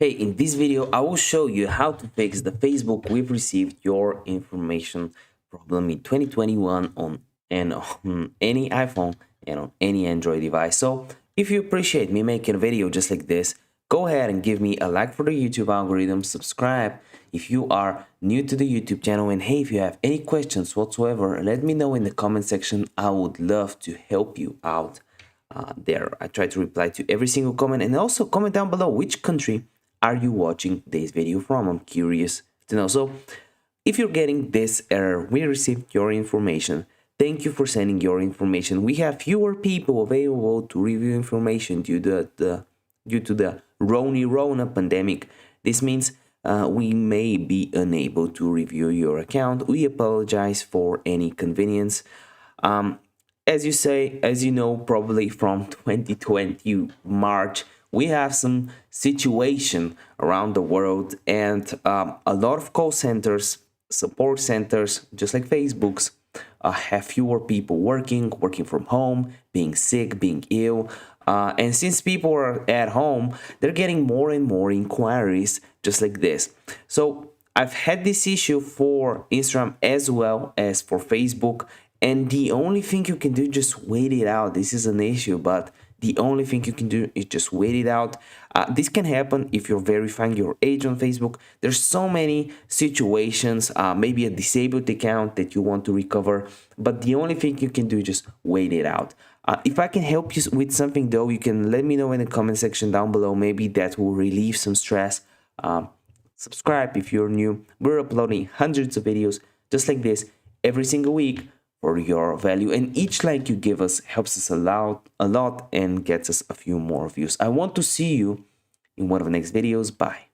Hey, in this video, I will show you how to fix the Facebook we've received your information problem in 2021 on any iPhone and on any Android device. So if you appreciate me making a video just like this, go ahead and give me a like for the YouTube algorithm, subscribe if you are new to the YouTube channel, and hey, if you have any questions whatsoever, let me know in the comment section. I would love to help you out there. I try to reply to every single comment, and also comment down below which country are you watching this video from. I'm curious to know. So if you're getting this error, we received your information. Thank you for sending your information. We have fewer people available to review information due to the Rona pandemic. This means we may be unable to review your account. We apologize for any inconvenience. As you know, probably from 2020 March, we have some situation around the world, and a lot of call centers, support centers, just like Facebook's, have fewer people working from home, being sick, being ill. And since people are at home, they're getting more and more inquiries just like this. So I've had this issue for Instagram as well as for Facebook. And the only thing you can do, just wait it out. This is an issue, but the only thing you can do is just wait it out. This can happen if you're verifying your age on Facebook. There's so many situations, maybe a disabled account that you want to recover, but the only thing you can do is just wait it out. If I can help you with something though, you can let me know in the comment section down below. Maybe that will relieve some stress. Subscribe if you're new. We're uploading hundreds of videos just like this every single week for your value, and each like you give us helps us a lot and gets us a few more views. I want to see you in one of the next videos. Bye.